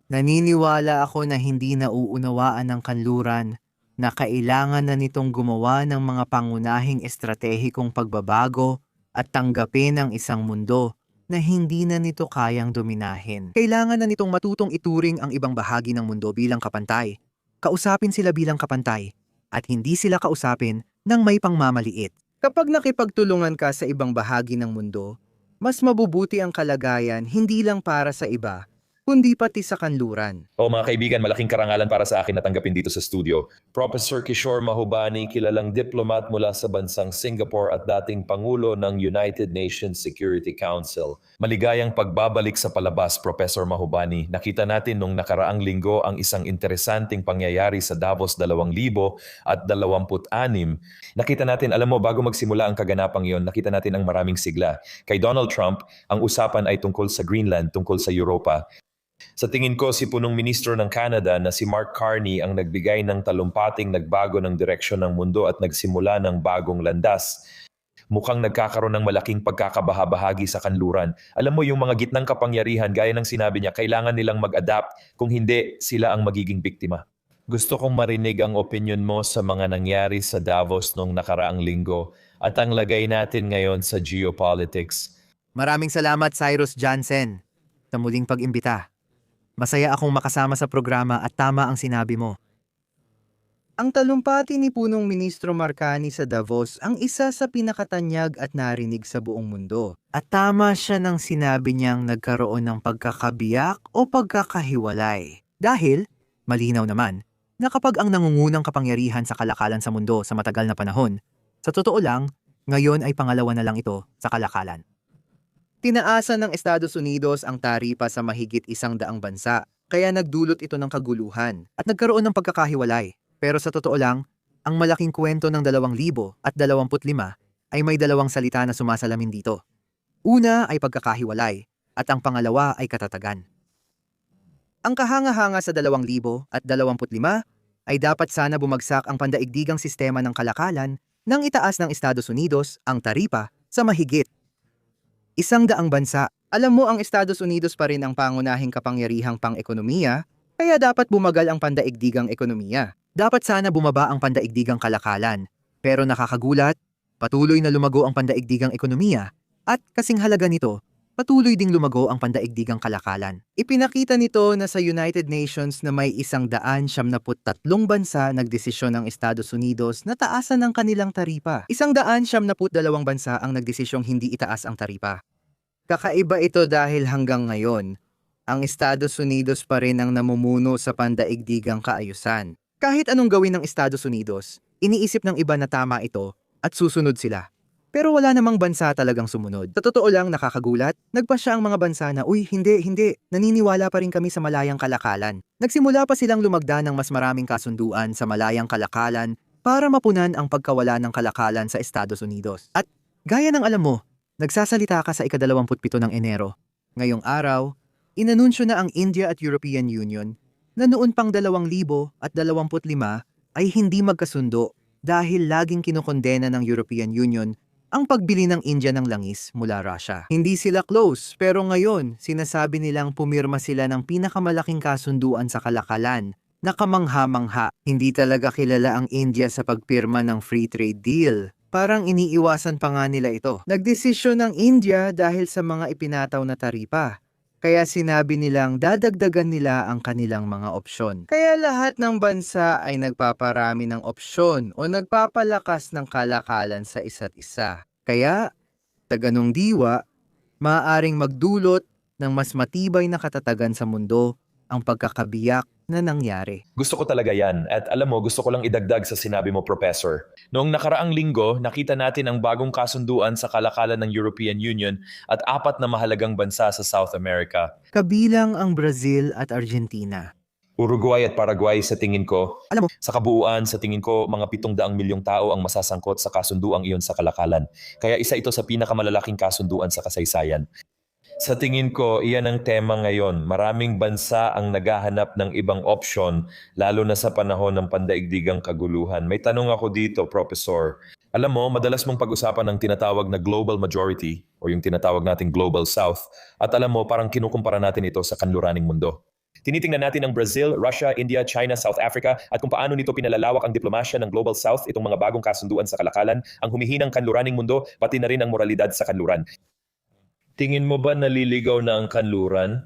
Naniniwala ako na hindi nauunawaan ng kanluran na kailangan na nitong gumawa ng mga pangunahing estratehikong pagbabago at tanggapin ang isang mundo na hindi na nito kayang dominahin. Kailangan na nitong matutong ituring ang ibang bahagi ng mundo bilang kapantay. Kausapin sila bilang kapantay at hindi sila kausapin ng may pangmamaliit. Kapag nakipagtulungan ka sa ibang bahagi ng mundo, mas mabubuti ang kalagayan hindi lang para sa iba, kundi pati sa kanluran. O mga kaibigan, malaking karangalan para sa akin na tanggapin dito sa studio. Professor Kishore Mahubani, kilalang diplomat mula sa bansang Singapore at dating Pangulo ng United Nations Security Council. Maligayang pagbabalik sa palabas, Professor Mahubani. Nakita natin nung nakaraang linggo ang isang interesanting pangyayari sa Davos 2026. Nakita natin, alam mo, bago magsimula ang kaganapang iyon, nakita natin ang maraming sigla. Kay Donald Trump, ang usapan ay tungkol sa Greenland, tungkol sa Europa. Sa tingin ko, si punong ministro ng Canada na si Mark Carney ang nagbigay ng talumpating nagbago ng direksyon ng mundo at nagsimula ng bagong landas. Mukhang nagkakaroon ng malaking pagkakabahabahagi sa kanluran. Alam mo, yung mga gitnang kapangyarihan, gaya ng sinabi niya, kailangan nilang mag-adapt. Kung hindi, sila ang magiging biktima. Gusto kong marinig ang opinion mo sa mga nangyari sa Davos noong nakaraang linggo at ang lagay natin ngayon sa geopolitics. Maraming salamat, Cyrus Jansen, sa muling pag-imbita. Masaya akong makasama sa programa at tama ang sinabi mo. Ang talumpati ni punong ministro Marcani sa Davos ang isa sa pinakatanyag at narinig sa buong mundo. At tama siya nang sinabi niyang nagkaroon ng pagkakabiyak o pagkakahiwalay. Dahil, malinaw naman, na kapag ang nangungunang kapangyarihan sa kalakalan sa mundo sa matagal na panahon, sa totoo lang, ngayon ay pangalawa na lang ito sa kalakalan. Tinaasan ng Estados Unidos ang taripa sa mahigit 100 bansa, kaya nagdulot ito ng kaguluhan at nagkaroon ng pagkakahiwalay. Pero sa totoo lang, ang malaking kwento ng 2025 ay may dalawang salita na sumasalamin dito. Una ay pagkakahiwalay at ang pangalawa ay katatagan. Ang kahanga-hanga sa 2025 ay dapat sana bumagsak ang pandaigdigang sistema ng kalakalan nang itaas ng Estados Unidos ang taripa sa mahigit 100 bansa. Alam mo, ang Estados Unidos pa rin ang pangunahing kapangyarihang pang-ekonomiya, kaya dapat bumagal ang pandaigdigang ekonomiya. Dapat sana bumaba ang pandaigdigang kalakalan. Pero nakakagulat, patuloy na lumago ang pandaigdigang ekonomiya at kasing halaga nito, patuloy ding lumago ang pandaigdigang kalakalan. Ipinakita nito na sa United Nations na may 173 bansa nagdesisyon ng Estados Unidos na taasan ang kanilang taripa. 172 bansa ang nagdesisyong hindi itaas ang taripa. Kakaiba ito dahil hanggang ngayon, ang Estados Unidos pa rin ang namumuno sa pandaigdigang kaayusan. Kahit anong gawin ng Estados Unidos, iniisip ng iba na tama ito at susunod sila. Pero wala namang bansa talagang sumunod. Sa totoo lang, nakakagulat, nagpasya ang mga bansa na, uy, hindi, naniniwala pa rin kami sa malayang kalakalan. Nagsimula pa silang lumagda ng mas maraming kasunduan sa malayang kalakalan para mapunan ang pagkawala ng kalakalan sa Estados Unidos. At gaya ng alam mo, nagsasalita ka sa ika-27 ng Enero. Ngayong araw, inanunsyo na ang India at European Union na noon pang 2025 ay hindi magkasundo dahil laging kinokondena ng European Union ang pagbili ng India ng langis mula Russia. Hindi sila close, pero ngayon sinasabi nilang pumirma sila ng pinakamalaking kasunduan sa kalakalan na kamangha-mangha. Hindi talaga kilala ang India sa pagpirma ng free trade deal. Parang iniiwasan pa nga nila ito. Nagdesisyon ng India dahil sa mga ipinataw na taripa. Kaya sinabi nilang dadagdagan nila ang kanilang mga opsyon. Kaya lahat ng bansa ay nagpaparami ng opsyon o nagpapalakas ng kalakalan sa isa't isa. Kaya, sa ganung diwa, maaaring magdulot ng mas matibay na katatagan sa mundo ang pagkakabiyak na nangyari. Gusto ko talaga yan. At alam mo, gusto ko lang idagdag sa sinabi mo, Professor. Noong nakaraang linggo, nakita natin ang bagong kasunduan sa kalakalan ng European Union at 4 na mahalagang bansa sa South America. Kabilang ang Brazil at Argentina. Uruguay at Paraguay sa tingin ko. Alam mo, Sa kabuuan, sa tingin ko, mga 700 milyong tao ang masasangkot sa kasunduang iyon sa kalakalan. Kaya isa ito sa pinakamalalaking kasunduan sa kasaysayan. Sa tingin ko, iyan ang tema ngayon. Maraming bansa ang naghahanap ng ibang opsyon, lalo na sa panahon ng pandaigdigang kaguluhan. May tanong ako dito, Professor. Alam mo, madalas mong pag-usapan ng tinatawag na global majority o yung tinatawag nating global south. At alam mo, parang kinukumpara natin ito sa kanluraning mundo. Tinitingnan natin ang Brazil, Russia, India, China, South Africa at kung paano nito pinalalawak ang diplomasya ng Global South, itong mga bagong kasunduan sa kalakalan, ang humihinang kanluraning mundo, pati na rin ang moralidad sa kanluran. Tingin mo ba naliligaw na ang kanluran?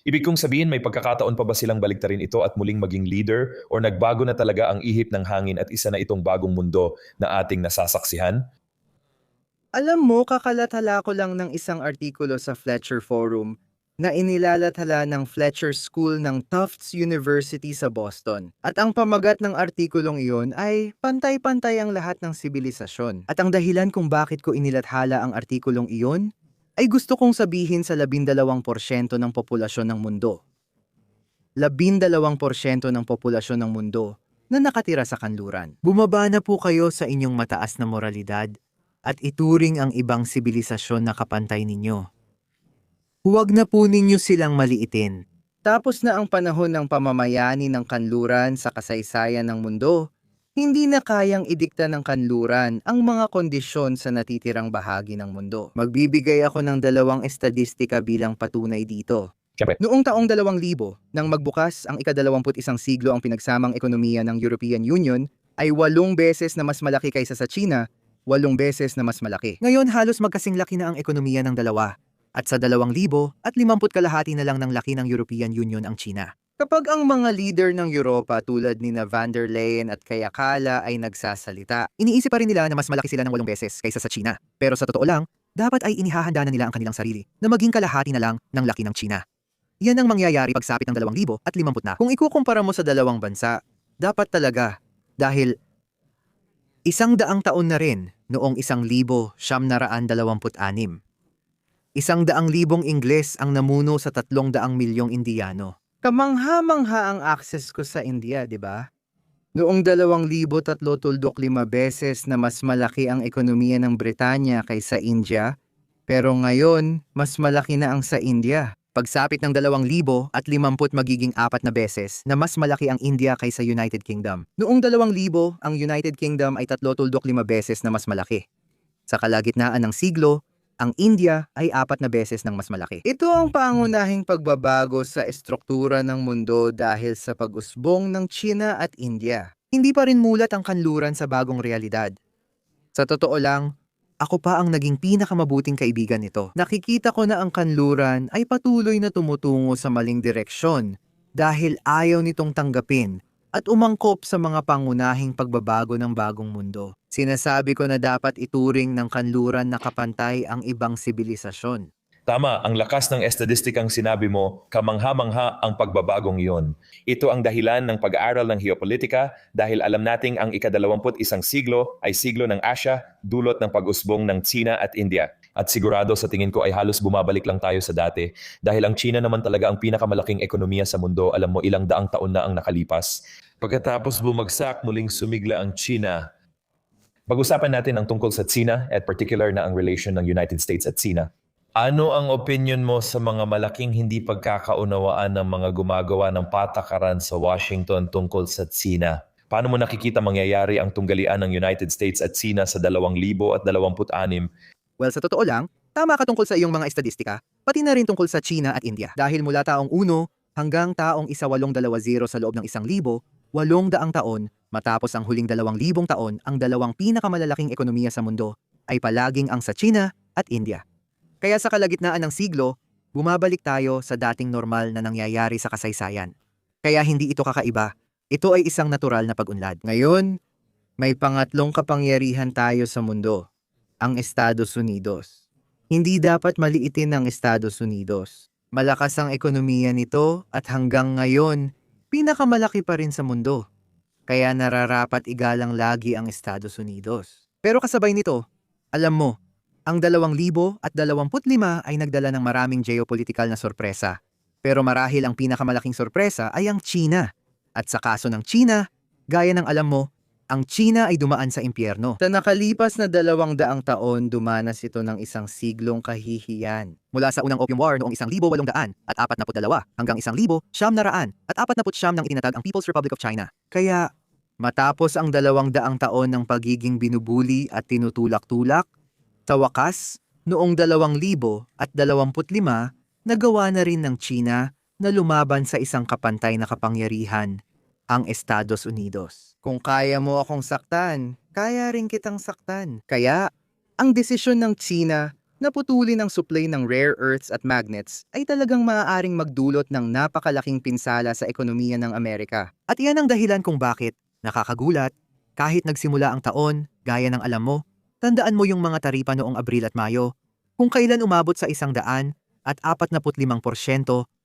Ibig kong sabihin, may pagkakataon pa ba silang baliktarin ito at muling maging leader o nagbago na talaga ang ihip ng hangin at isa na itong bagong mundo na ating nasasaksihan? Alam mo, kakalathala ko lang ng isang artikulo sa Fletcher Forum na inilalathala ng Fletcher School ng Tufts University sa Boston. At ang pamagat ng artikulong iyon ay pantay-pantay ang lahat ng sibilisasyon. At ang dahilan kung bakit ko inilathala ang artikulong iyon ay gusto kong sabihin sa 12% ng populasyon ng mundo. 12% ng populasyon ng mundo na nakatira sa kanluran. Bumaba na po kayo sa inyong mataas na moralidad at ituring ang ibang sibilisasyon na kapantay ninyo. Huwag na po ninyo silang maliitin. Tapos na ang panahon ng pamamayani ng kanluran sa kasaysayan ng mundo. Hindi na kayang idikta ng kanluran ang mga kondisyon sa natitirang bahagi ng mundo. Magbibigay ako ng 2 estadistika bilang patunay dito. Siyempre, Noong taong 2000, nang magbukas ang ika-21 siglo ang pinagsamang ekonomiya ng European Union, ay 8 beses na mas malaki kaysa sa China, 8 beses na mas malaki. Ngayon halos magkasing laki na ang ekonomiya ng dalawa. At sa 2,050 kalahati na lang ng laki ng European Union ang China. Kapag ang mga leader ng Europa tulad ni na van der Leyen at Kayakala ay nagsasalita, iniisip pa rin nila na mas malaki sila ng 8 beses kaysa sa China. Pero sa totoo lang, dapat ay inihahanda na nila ang kanilang sarili na maging kalahati na lang ng laki ng China. Yan ang mangyayari pagsapit ng 2050 na. Kung ikukumpara mo sa dalawang bansa, dapat talaga dahil 100 taon na rin noong 1926. 100,000 Ingles ang namuno sa 300 milyong Indiyano. Kamangha-mangha ang access ko sa India, di ba? Noong 2003, 5 beses na mas malaki ang ekonomiya ng Britanya kaysa India, pero ngayon, mas malaki na ang sa India. Pagsapit ng 2050 magiging 4 na beses na mas malaki ang India kaysa United Kingdom. Noong 2000, ang United Kingdom ay 35 beses na mas malaki. Sa kalagitnaan ng siglo, ang India ay 4 na beses ng mas malaki. Ito ang pangunahing pagbabago sa estruktura ng mundo dahil sa pag-usbong ng China at India. Hindi pa rin mulat ang kanluran sa bagong realidad. Sa totoo lang, ako pa ang naging pinakamabuting kaibigan nito. Nakikita ko na ang kanluran ay patuloy na tumutungo sa maling direksyon dahil ayaw nitong tanggapin at umangkop sa mga pangunahing pagbabago ng bagong mundo. Sinasabi ko na dapat ituring ng kanluran na kapantay ang ibang sibilisasyon. tama, ang lakas ng estadistikang sinabi mo, kamangha-mangha ang pagbabagong iyon. Ito ang dahilan ng pag-aaral ng geopolitika dahil alam nating ang ika-21 siglo ay siglo ng Asya, dulot ng pag-usbong ng China at India. At sigurado sa tingin ko ay halos bumabalik lang tayo sa dati dahil ang China naman talaga ang pinakamalaking ekonomiya sa mundo, alam mo ilang daang taon na ang nakalipas. Pagkatapos bumagsak, muling sumigla ang China. Pag-usapan natin ang tungkol sa China at particular na ang relation ng United States at China. Ano ang opinion mo sa mga malaking hindi pagkakaunawaan ng mga gumagawa ng patakaran sa Washington tungkol sa China? Paano mo nakikita mangyayari ang tunggalian ng United States at China sa 2026? Well, sa totoo lang, tama ka tungkol sa iyong mga estadistika, pati na rin tungkol sa China at India. Dahil mula taong 1 hanggang taong 1820 sa loob ng 1,800 taon, matapos ang huling 2,000 taon, ang dalawang pinakamalalaking ekonomiya sa mundo ay palaging ang sa China at India. Kaya sa kalagitnaan ng siglo, bumabalik tayo sa dating normal na nangyayari sa kasaysayan. Kaya hindi ito kakaiba. Ito ay isang natural na pag-unlad. Ngayon, may pangatlong kapangyarihan tayo sa mundo, ang Estados Unidos. Hindi dapat maliitin ang Estados Unidos. Malakas ang ekonomiya nito at hanggang ngayon, pinakamalaki pa rin sa mundo. Kaya nararapat igalang lagi ang Estados Unidos. Pero kasabay nito, alam mo, ang 2025 ay nagdala ng maraming geopolitikal na sorpresa. Pero marahil ang pinakamalaking sorpresa ay ang China. At sa kaso ng China, gaya ng alam mo, ang China ay dumaan sa impyerno. Sa nakalipas na 200 taon, dumanas ito ng isang siglong kahihiyan. Mula sa unang Opium War noong 1842 hanggang 1949 ng itinatag ang People's Republic of China. Kaya, matapos ang 200 taon ng pagiging binubuli at tinutulak-tulak, sa wakas, noong 2025, nagawa na rin ng China na lumaban sa isang kapantay na kapangyarihan, ang Estados Unidos. Kung kaya mo akong saktan, kaya rin kitang saktan. Kaya, ang desisyon ng China na putulin ang supply ng rare earths at magnets ay talagang maaaring magdulot ng napakalaking pinsala sa ekonomiya ng Amerika. At iyan ang dahilan kung bakit, nakakagulat, kahit nagsimula ang taon, gaya ng alam mo, tandaan mo yung mga taripa noong Abril at Mayo, kung kailan umabot sa 100 at 45%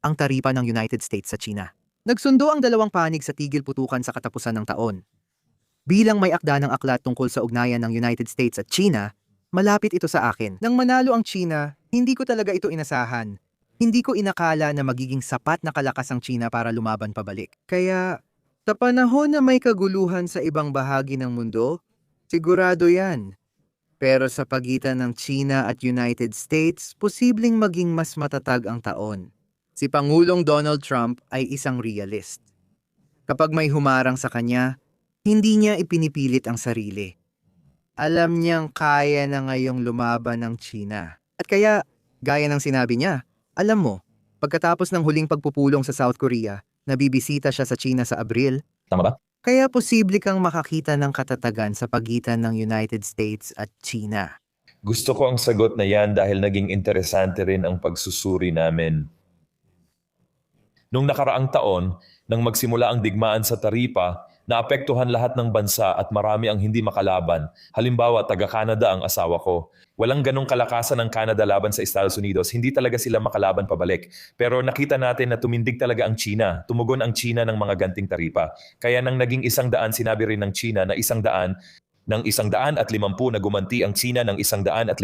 ang taripa ng United States sa China. Nagsundo ang dalawang panig sa tigil putukan sa katapusan ng taon. Bilang may akda ng aklat tungkol sa ugnayan ng United States at China, malapit ito sa akin. Nang manalo ang China, hindi ko talaga ito inasahan. Hindi ko inakala na magiging sapat na kalakas ang China para lumaban pabalik. Kaya, sa panahon na may kaguluhan sa ibang bahagi ng mundo, sigurado yan. Pero sa pagitan ng China at United States, posibleng maging mas matatag ang taon. Si Pangulong Donald Trump ay isang realist. Kapag may humarang sa kanya, hindi niya ipinipilit ang sarili. Alam niyang kaya na ngayong lumaban ng China. At kaya, gaya ng sinabi niya, alam mo, pagkatapos ng huling pagpupulong sa South Korea, nabibisita siya sa China sa Abril. Tama ba? Kaya posible kang makakita ng katatagan sa pagitan ng United States at China. Gusto ko ang sagot na yan dahil naging interesante rin ang pagsusuri namin. Nung nakaraang taon, nang magsimula ang digmaan sa taripa, naapektuhan lahat ng bansa at marami ang hindi makalaban. Halimbawa, taga-Canada ang asawa ko. Walang ganong kalakasan ng Canada laban sa Estados Unidos. Hindi talaga sila makalaban pabalik. Pero nakita natin na tumindig talaga ang China. Tumugon ang China ng mga ganting taripa. Kaya nang naging 100, sinabi rin ng China na 100, ng 150 na gumanti ang China ng 150,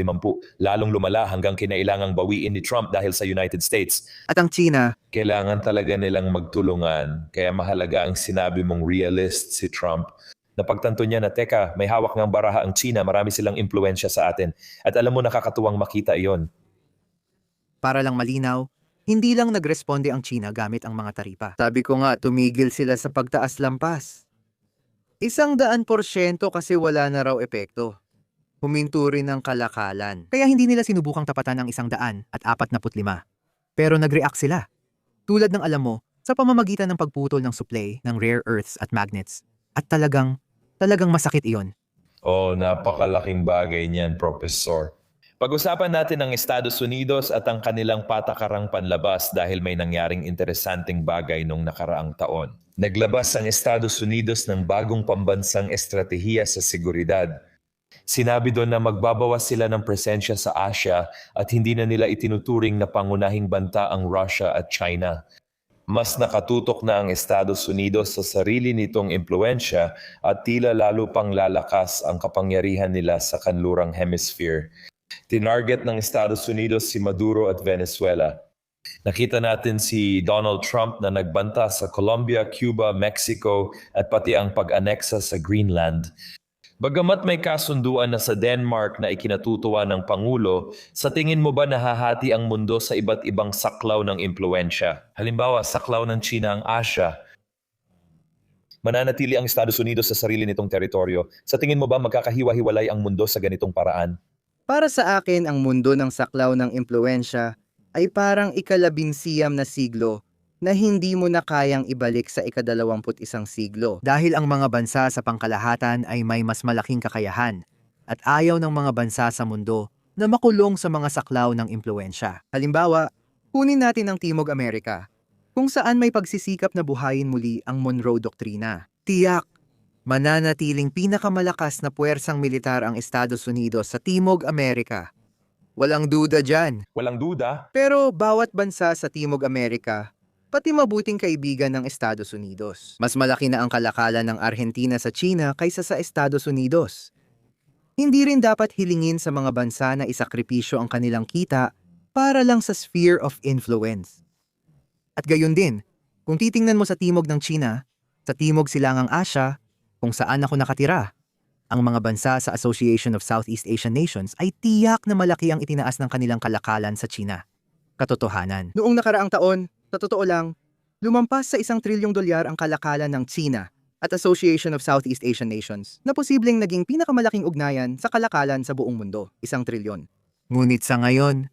lalong lumala hanggang kinailangang bawiin ni Trump dahil sa United States. At ang China, Kailangan talaga nilang magtulungan. Kaya mahalaga ang sinabi mong realist si Trump. Napagtanto niya na, teka, may hawak ng baraha ang China, marami silang impluensya sa atin. At alam mo, nakakatuwang makita iyon. para lang malinaw, hindi lang nagresponde ang China gamit ang mga taripa. Sabi ko nga, tumigil sila sa pagtaas lampas. 100% kasi wala na raw epekto. Huminto rin ang kalakalan. Kaya hindi nila sinubukang tapatan ang 145. Pero nag-react sila. Tulad ng alam mo, sa pamamagitan ng pagputol ng supply ng rare earths at magnets. At talagang masakit iyon. Oh, napakalaking bagay niyan, Professor. Pag-usapan natin ang Estados Unidos at ang kanilang patakarang panlabas dahil may nangyaring interesanteng bagay nung nakaraang taon. Naglabas ang Estados Unidos ng bagong pambansang estratehiya sa seguridad. Sinabi doon na magbabawas sila ng presensya sa Asia at hindi na nila itinuturing na pangunahing banta ang Russia at China. Mas nakatutok na ang Estados Unidos sa sarili nitong impluensya at tila lalo pang lalakas ang kapangyarihan nila sa kanlurang hemisphere. Tinarget ng Estados Unidos si Maduro at Venezuela. Nakita natin si Donald Trump na nagbanta sa Colombia, Cuba, Mexico at pati ang pag-aneksa sa Greenland. Bagamat may kasunduan na sa Denmark na ikinatutuwa ng Pangulo, sa tingin mo ba nahahati ang mundo sa iba't ibang saklaw ng impluensya? Halimbawa, saklaw ng China ang Asia. Mananatili ang Estados Unidos sa sarili nitong teritoryo. Sa tingin mo ba magkakahiwa-hiwalay ang mundo sa ganitong paraan? Para sa akin, ang mundo ng saklaw ng impluensya ay parang ika-11 na siglo na hindi mo na kayang ibalik sa ika-21 siglo. Dahil ang mga bansa sa pangkalahatan ay may mas malaking kakayahan at ayaw ng mga bansa sa mundo na makulong sa mga saklaw ng impluensya. Halimbawa, kunin natin ang Timog Amerika, kung saan may pagsisikap na buhayin muli ang Monroe Doktrina. Tiyak, mananatiling pinakamalakas na puwersang militar ang Estados Unidos sa Timog Amerika. Walang duda dyan. Walang duda. Pero bawat bansa sa Timog Amerika, pati mabuting kaibigan ng Estados Unidos. Mas malaki na ang kalakalan ng Argentina sa China kaysa sa Estados Unidos. Hindi rin dapat hilingin sa mga bansa na isakripisyo ang kanilang kita para lang sa sphere of influence. At gayon din, kung titingnan mo sa timog ng China, sa timog silangang Asya, kung saan ako nakatira, ang mga bansa sa Association of Southeast Asian Nations ay tiyak na malaki ang itinaas ng kanilang kalakalan sa China. Katotohanan. Noong nakaraang taon, sa totoo lang, lumampas sa $1 trilyon ang kalakalan ng China at Association of Southeast Asian Nations na posibleng naging pinakamalaking ugnayan sa kalakalan sa buong mundo, 1 trilyon. Ngunit sa ngayon,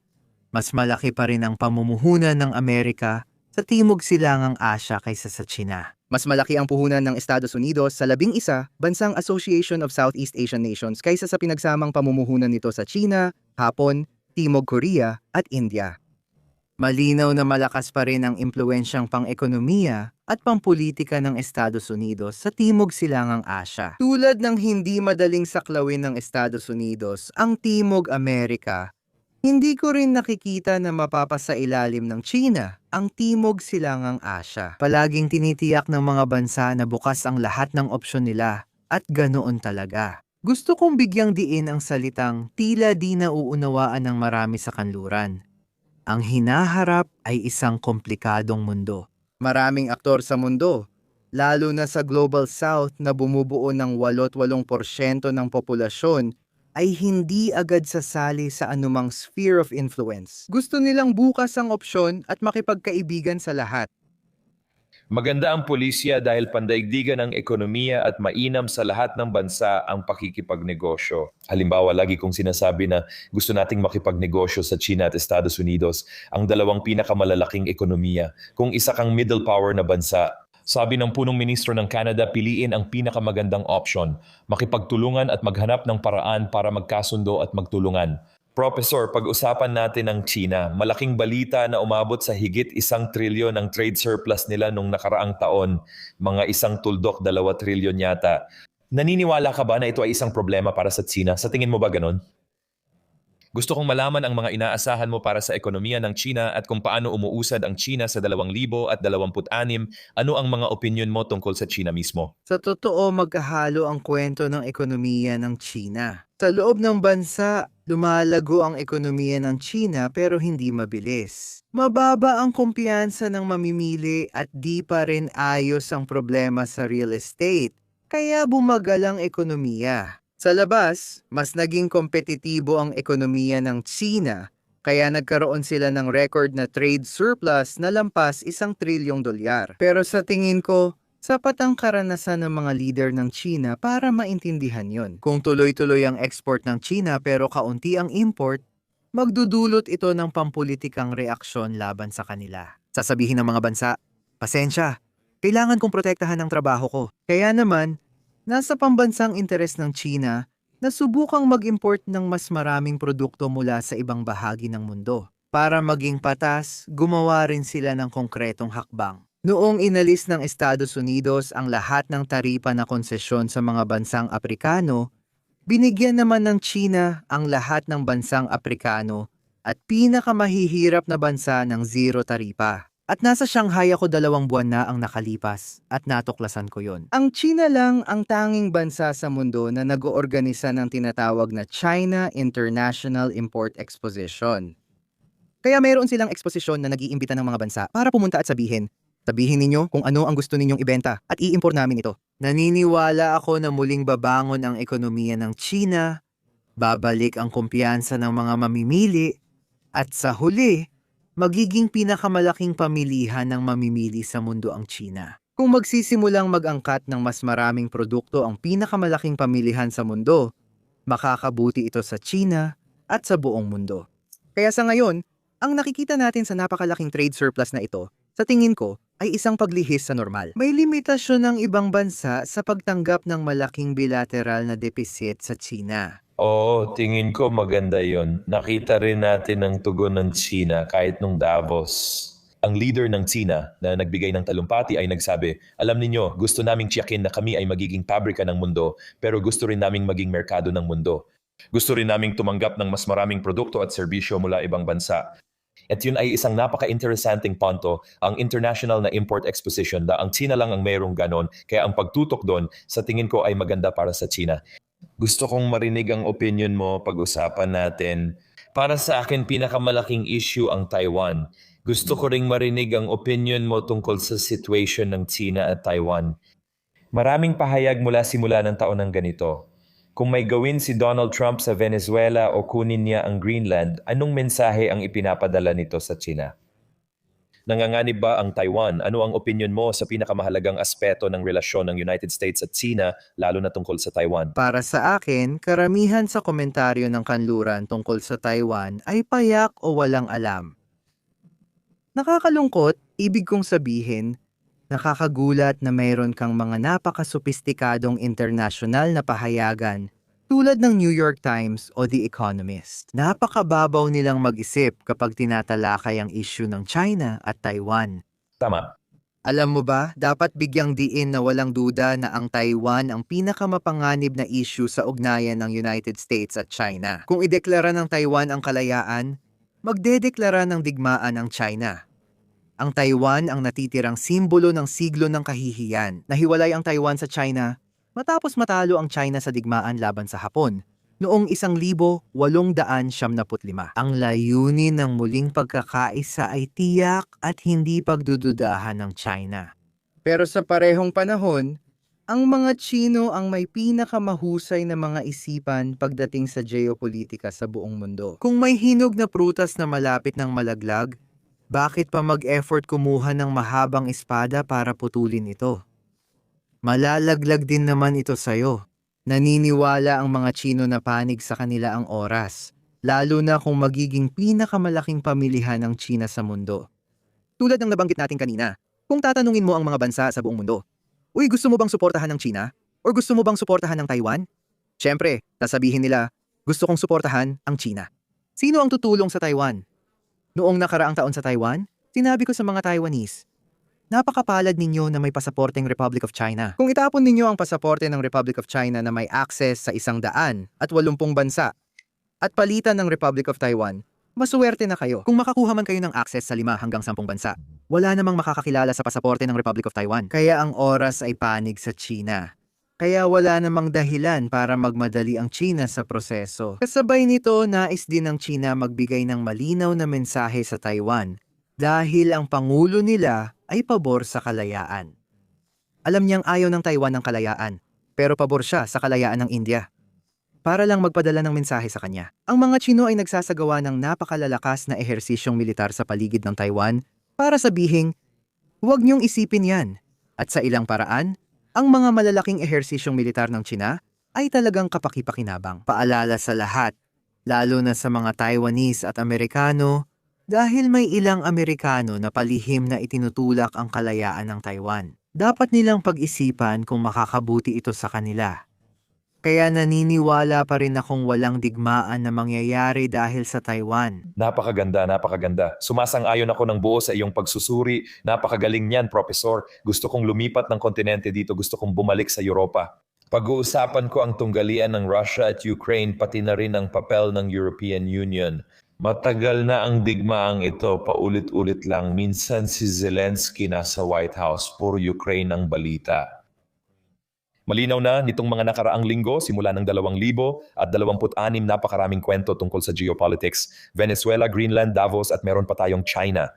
mas malaki pa rin ang pamumuhunan ng Amerika sa Timog Silangang Asya kaysa sa China. Mas malaki ang puhunan ng Estados Unidos sa 11 bansang Association of Southeast Asian Nations kaysa sa pinagsamang pamumuhunan nito sa China, Hapon, Timog Korea at India. Malinaw na malakas pa rin ang impluensyang pang-ekonomiya at pampolitika ng Estados Unidos sa Timog Silangang Asya. Tulad ng hindi madaling saklawin ng Estados Unidos ang Timog Amerika, hindi ko rin nakikita na mapapasailalim ng China ang Timog Silangang Asya. Palaging tinitiyak ng mga bansa na bukas ang lahat ng opsyon nila at ganoon talaga. Gusto kong bigyang diin ang salitang tila di nauunawaan ng marami sa kanluran. Ang hinaharap ay isang komplikadong mundo. Maraming aktor sa mundo, lalo na sa Global South na bumubuo ng 88% ng populasyon, ay hindi agad sasali sa anumang sphere of influence. Gusto nilang bukas ang opsyon at makipagkaibigan sa lahat. Maganda ang pulisya dahil pandaigdigan ang ekonomiya at mainam sa lahat ng bansa ang pakikipagnegosyo. Halimbawa, lagi kong sinasabi na gusto nating makipagnegosyo sa China at Estados Unidos, ang dalawang pinakamalalaking ekonomiya. Kung isa kang middle power na bansa, sabi ng punong ministro ng Canada, piliin ang pinakamagandang option, makipagtulungan at maghanap ng paraan para magkasundo at magtulungan. Professor, pag-usapan natin ang China. Malaking balita na umabot sa higit 1 trilyon ang trade surplus nila nung nakaraang taon. Mga 1 tuldok, 2 trilyon yata. Naniniwala ka ba na ito ay isang problema para sa China? Sa tingin mo ba ganon? Gusto kong malaman ang mga inaasahan mo para sa ekonomiya ng China at kung paano umuusad ang China sa 2026. Ano ang mga opinyon mo tungkol sa China mismo? Sa totoo, magkahalo ang kwento ng ekonomiya ng China. Sa loob ng bansa, lumalago ang ekonomiya ng China pero hindi mabilis. Mababa ang kumpiyansa ng mamimili at di pa rin ayos ang problema sa real estate, kaya bumagal ang ekonomiya. Sa labas, mas naging kompetitibo ang ekonomiya ng China, kaya nagkaroon sila ng record na trade surplus na lampas 1 trilyong dolyar. Pero sa tingin ko, sapat ang karanasan ng mga leader ng China para maintindihan yon. Kung tuloy-tuloy ang export ng China pero kaunti ang import, magdudulot ito ng pampulitikang reaksyon laban sa kanila. Sasabihin ng mga bansa, pasensya, kailangan kong protektahan ang trabaho ko. Kaya naman, nasa pambansang interes ng China na subukang mag-import ng mas maraming produkto mula sa ibang bahagi ng mundo. Para maging patas, gumawa rin sila ng konkretong hakbang. Noong inalis ng Estados Unidos ang lahat ng taripa na konsesyon sa mga bansang Aprikano, binigyan naman ng China ang lahat ng bansang Aprikano at pinakamahihirap na bansa ng zero taripa. At nasa Shanghai ako 2 buwan na ang nakalipas at natuklasan ko yon. Ang China lang ang tanging bansa sa mundo na nag-oorganisa ng tinatawag na China International Import Exposition. Kaya mayroon silang eksposisyon na nag-iimbita ng mga bansa para pumunta at sabihin ninyo kung ano ang gusto ninyong ibenta at i-import namin ito. Naniniwala ako na muling babangon ang ekonomiya ng China, babalik ang kumpiyansa ng mga mamimili, at sa huli, magiging pinakamalaking pamilihan ng mamimili sa mundo ang China. Kung magsisimulang mag-angkat ng mas maraming produkto ang pinakamalaking pamilihan sa mundo, makakabuti ito sa China at sa buong mundo. Kaya sa ngayon, ang nakikita natin sa napakalaking trade surplus na ito, sa tingin ko, ay isang paglihis sa normal. May limitasyon ng ibang bansa sa pagtanggap ng malaking bilateral na deficit sa China. Oo, tingin ko maganda yon. Nakita rin natin ang tugon ng China kahit nung Davos. Ang leader ng China na nagbigay ng talumpati ay nagsabi, alam ninyo, gusto naming tiyakin na kami ay magiging pabrika ng mundo, pero gusto rin naming maging merkado ng mundo. Gusto rin naming tumanggap ng mas maraming produkto at serbisyo mula ibang bansa. At yun ay isang napaka-interesanting punto, ang International na Import Exposition na ang China lang ang mayroong ganon, kaya ang pagtutok doon sa tingin ko ay maganda para sa China. Gusto kong marinig ang opinion mo, pag-usapan natin. Para sa akin, pinakamalaking issue ang Taiwan. Gusto ko ring marinig ang opinion mo tungkol sa situation ng China at Taiwan. Maraming pahayag mula simula ng taon ng ganito. Kung may gawin si Donald Trump sa Venezuela o kunin niya ang Greenland, anong mensahe ang ipinapadala nito sa China? Nanganganib ba ang Taiwan? Ano ang opinion mo sa pinakamahalagang aspeto ng relasyon ng United States at China, lalo na tungkol sa Taiwan? Para sa akin, karamihan sa komentaryo ng kanluran tungkol sa Taiwan ay payak o walang alam. Nakakalungkot, Ibig kong sabihin, nakakagulat na mayroon kang mga napakasopistikadong internasyonal na pahayagan tulad ng New York Times o The Economist. Napakababaw nilang mag-isip kapag tinatalakay ang issue ng China at Taiwan. Tama. Alam mo ba, dapat bigyang diin na walang duda na ang Taiwan ang pinakamapanganib na issue sa ugnayan ng United States at China. Kung ideklara ng Taiwan ang kalayaan, magdedeklara ng digmaan ang China. Ang Taiwan ang natitirang simbolo ng siglo ng kahihiyan. Nahiwalay ang Taiwan sa China matapos matalo ang China sa digmaan laban sa Hapon noong 1875. Ang layunin ng muling pagkakaisa ay tiyak at hindi pagdududahan ng China. Pero sa parehong panahon, ang mga Tsino ang may pinakamahusay na mga isipan pagdating sa geopolitika sa buong mundo. Kung may hinog na prutas na malapit ng malaglag, bakit pa mag-effort kumuha ng mahabang espada para putulin ito? Malalaglag din naman ito sa'yo. Naniniwala ang mga Tsino na panig sa kanila ang oras, lalo na kung magiging pinakamalaking pamilihan ng Tsina sa mundo. Tulad ng nabanggit natin kanina, kung tatanungin mo ang mga bansa sa buong mundo, uy, gusto mo bang suportahan ng Tsina? O gusto mo bang suportahan ng Taiwan? Siyempre, sasabihin nila, gusto kong suportahan ang Tsina. Sino ang tutulong sa Taiwan? Noong nakaraang taon sa Taiwan, sinabi ko sa mga Taiwanese, napakapalad ninyo na may pasaporteng Republic of China. Kung itapon ninyo ang pasaporte ng Republic of China na may access sa 180 bansa at palitan ng Republic of Taiwan, masuwerte na kayo. Kung makakuha man kayo ng access sa 5 hanggang 10 bansa, wala namang makakakilala sa pasaporte ng Republic of Taiwan. Kaya ang oras ay panig sa China. Kaya wala namang dahilan para magmadali ang China sa proseso. Kasabay nito, nais din ng China magbigay ng malinaw na mensahe sa Taiwan dahil ang pangulo nila ay pabor sa kalayaan. Alam niyang ayaw ng Taiwan ng kalayaan, pero pabor siya sa kalayaan ng India. Para lang magpadala ng mensahe sa kanya. Ang mga Tsino ay nagsasagawa ng napakalalakas na ehersisyong militar sa paligid ng Taiwan para sabihing, huwag niyong isipin yan. At sa ilang paraan, ang mga malalaking ehersisyong militar ng Tsina ay talagang kapaki-pakinabang. Paalala sa lahat, lalo na sa mga Taiwanese at Amerikano, dahil may ilang Amerikano na palihim na itinutulak ang kalayaan ng Taiwan. Dapat nilang pag-isipan kung makakabuti ito sa kanila. Kaya naniniwala pa rin akong walang digmaan na mangyayari dahil sa Taiwan. Napakaganda, napakaganda. Sumasang-ayon ako ng buo sa iyong pagsusuri. Napakagaling niyan, Professor. Gusto kong lumipat ng kontinente dito. Gusto kong bumalik sa Europa. Pag-uusapan ko ang tunggalian ng Russia at Ukraine, pati na rin ang papel ng European Union. Matagal na ang digmaang ito, paulit-ulit lang. Minsan si Zelensky nasa White House, puro Ukraine ang balita. Malinaw na nitong mga nakaraang linggo, simula ng 2026, napakaraming kwento tungkol sa geopolitics. Venezuela, Greenland, Davos at meron pa tayong China.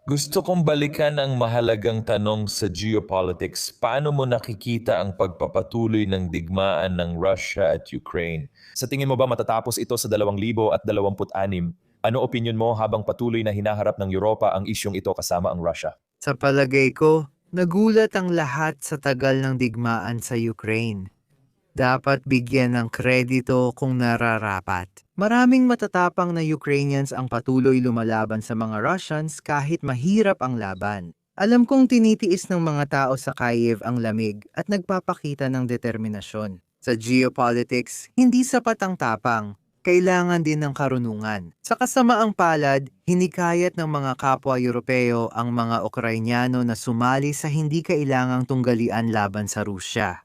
Gusto kong balikan ang mahalagang tanong sa geopolitics. Paano mo nakikita ang pagpapatuloy ng digmaan ng Russia at Ukraine? Sa tingin mo ba matatapos ito sa 2026? Ano opinion mo habang patuloy na hinaharap ng Europa ang isyong ito kasama ang Russia? Sa palagay ko, nagulat ang lahat sa tagal ng digmaan sa Ukraine. Dapat bigyan ng kredito kung nararapat. Maraming matatapang na Ukrainians ang patuloy lumalaban sa mga Russians kahit mahirap ang laban. Alam kong tinitiis ng mga tao sa Kyiv ang lamig at nagpapakita ng determinasyon. Sa geopolitics, hindi sapat ang tapang. Kailangan din ng karunungan. Sa kasamaang palad, hinikayat ng mga kapwa Europeo ang mga Ukrainyano na sumali sa hindi kailangang tunggalian laban sa Rusya.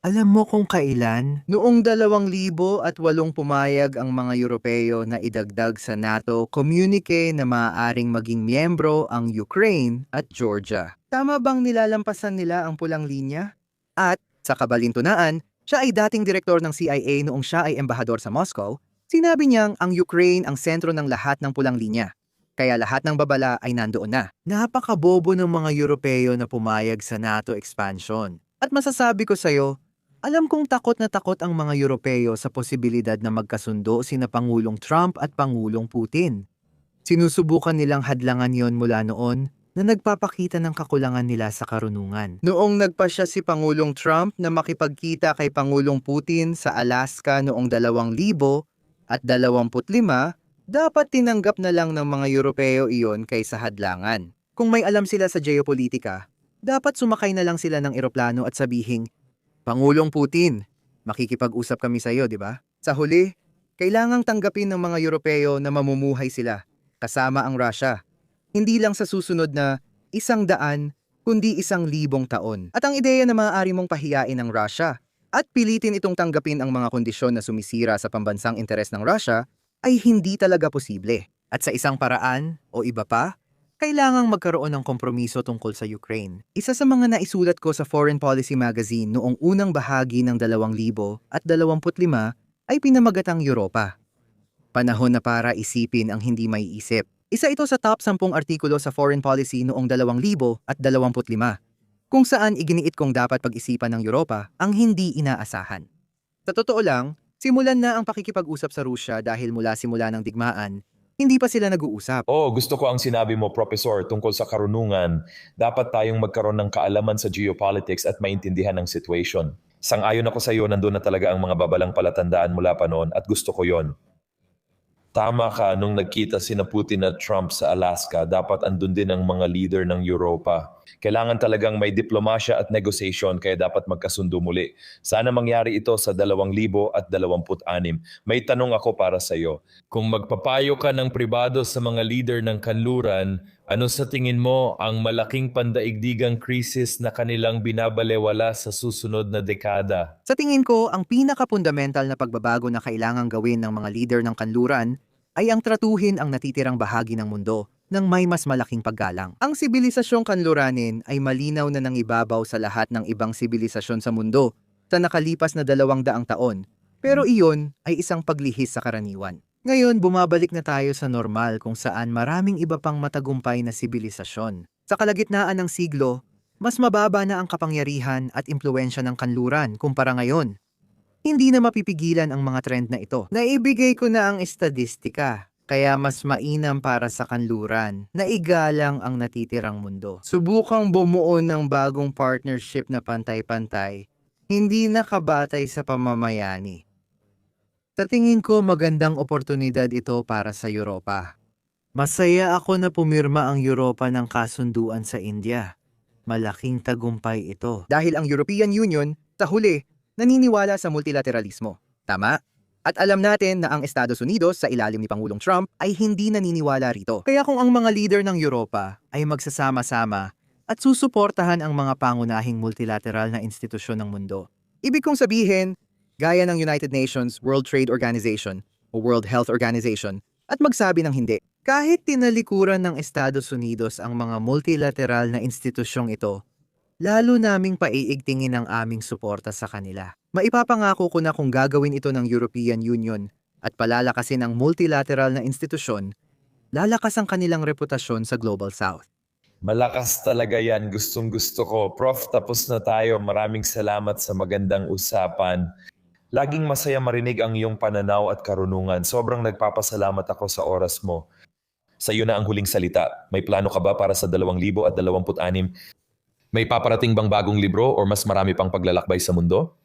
Alam mo kung kailan? Noong 2008 pumayag ang mga Europeo na idagdag sa NATO communique na maaaring maging miyembro ang Ukraine at Georgia. Tama bang nilalampasan nila ang pulang linya? At sa kabalintunaan, siya ay dating direktor ng CIA noong siya ay embahador sa Moscow. Sinabi niyang ang Ukraine ang sentro ng lahat ng pulang linya. Kaya lahat ng babala ay nandoon na. Napakabobo ng mga Europeo na pumayag sa NATO expansion. At masasabi ko sa'yo, alam kong takot na takot ang mga Europeo sa posibilidad na magkasundo sina Pangulong Trump at Pangulong Putin. Sinusubukan nilang hadlangan yon mula noon na nagpapakita ng kakulangan nila sa karunungan. Noong nagpasya si Pangulong Trump na makipagkita kay Pangulong Putin sa Alaska noong 2025, dapat tinanggap na lang ng mga Europeo iyon kaysa hadlangan. Kung may alam sila sa geopolitika, dapat sumakay na lang sila ng eroplano at sabihing, Pangulong Putin, makikipag-usap kami sa iyo, di ba? Sa huli, kailangang tanggapin ng mga Europeo na mamumuhay sila, kasama ang Russia. Hindi lang sa susunod na 100, kundi 1,000 taon. At ang ideya na maaari mong pahiyain ng Russia at pilitin itong tanggapin ang mga kondisyon na sumisira sa pambansang interes ng Russia ay hindi talaga posible. At sa isang paraan o iba pa, kailangang magkaroon ng kompromiso tungkol sa Ukraine. Isa sa mga naisulat ko sa Foreign Policy Magazine noong unang bahagi ng 2025 ay pinamagatang Europa. Panahon na para isipin ang hindi may isip. Isa ito sa top 10 artikulo sa Foreign Policy noong 2025, kung saan iginiit kong dapat pag-isipan ng Europa ang hindi inaasahan. Sa totoo lang, simulan na ang pakikipag-usap sa Rusya dahil mula simula ng digmaan, hindi pa sila nag-uusap. Oh, gusto ko ang sinabi mo, Professor, tungkol sa karunungan. Dapat tayong magkaroon ng kaalaman sa geopolitics at maintindihan ang situation. Sang-ayon ako sa iyo, nandun na talaga ang mga babalang palatandaan mula pa noon at gusto ko yon. Tama ka, nung nagkita sina Putin at Trump sa Alaska, dapat andun din ang mga leader ng Europa. Kailangan talagang may diplomasya at negotiation kaya dapat magkasundo muli. Sana mangyari ito sa 2026. May tanong ako para sa iyo. Kung magpapayo ka ng pribado sa mga leader ng kanluran, ano sa tingin mo ang malaking pandaigdigang krisis na kanilang binabalewala sa susunod na dekada? Sa tingin ko, ang pinaka-fundamental na pagbabago na kailangang gawin ng mga leader ng kanluran ay ang tratuhin ang natitirang bahagi ng mundo ng may mas malaking paggalang. Ang sibilisasyong kanluranin ay malinaw na nangibabaw sa lahat ng ibang sibilisasyon sa mundo sa nakalipas na 200 taon, pero iyon ay isang paglihis sa karaniwan. Ngayon, bumabalik na tayo sa normal kung saan maraming iba pang matagumpay na sibilisasyon. Sa kalagitnaan ng siglo, mas mababa na ang kapangyarihan at impluwensya ng kanluran kumpara ngayon. Hindi na mapipigilan ang mga trend na ito. Naibigay ko na ang estadistika, kaya mas mainam para sa kanluran na igalang ang natitirang mundo. Subukang bumuo ng bagong partnership na pantay-pantay, hindi nakabatay sa pamamayani. Sa tingin ko magandang oportunidad ito para sa Europa. Masaya ako na pumirma ang Europa ng kasunduan sa India. Malaking tagumpay ito. Dahil ang European Union, sa huli, naniniwala sa multilateralismo. Tama? At alam natin na ang Estados Unidos sa ilalim ni Pangulong Trump ay hindi naniniwala rito. Kaya kung ang mga leader ng Europa ay magsasama-sama at susuportahan ang mga pangunahing multilateral na institusyon ng mundo, ibig kong sabihin, gaya ng United Nations, World Trade Organization o World Health Organization, at magsabi ng hindi. Kahit tinalikuran ng Estados Unidos ang mga multilateral na institusyong ito, lalo naming paiigtingin ang aming suporta sa kanila. Maipapangako ko na kung gagawin ito ng European Union at palalakasin ang multilateral na institusyon, lalakas ang kanilang reputasyon sa Global South. Malakas talaga yan. Gustong gusto ko. Prof, tapos na tayo. Maraming salamat sa magandang usapan. Laging masaya marinig ang iyong pananaw at karunungan. Sobrang nagpapasalamat ako sa oras mo. Sa iyo na ang huling salita. May plano ka ba para sa 2026? May paparating bang bagong libro o mas marami pang paglalakbay sa mundo?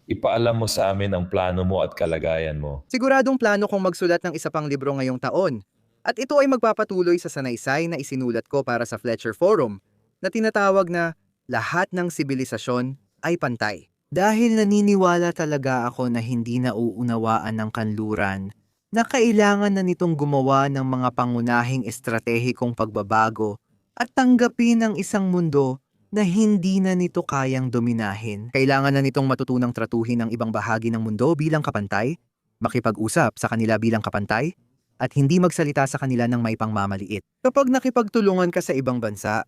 Ipaalam mo sa amin ang plano mo at kalagayan mo. Siguradong plano kong magsulat ng isa pang libro ngayong taon. At ito ay magpapatuloy sa sanaysay na isinulat ko para sa Fletcher Forum na tinatawag na lahat ng sibilisasyon ay pantay. Dahil naniniwala talaga ako na hindi nauunawaan ng kanluran na kailangan na nitong gumawa ng mga pangunahing estratehikong pagbabago at tanggapin ang isang mundo na hindi na nito kayang dominahin. Kailangan na nitong matutunang tratuhin ang ibang bahagi ng mundo bilang kapantay, makipag-usap sa kanila bilang kapantay, at hindi magsalita sa kanila ng may pangmamaliit. Kapag nakipagtulungan ka sa ibang bansa,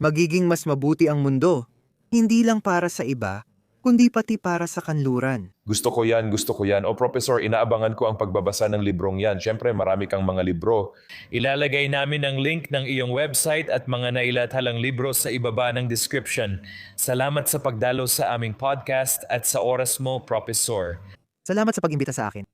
magiging mas mabuti ang mundo, hindi lang para sa iba, kundi pati para sa kanluran. Gusto ko yan, gusto ko yan. O Professor, inaabangan ko ang pagbabasa ng librong yan. Siyempre, marami kang mga libro. Ilalagay namin ang link ng iyong website at mga nailathalang libro sa ibaba ng description. Salamat sa pagdalo sa aming podcast at sa oras mo, Professor. Salamat sa pag-imbita sa akin.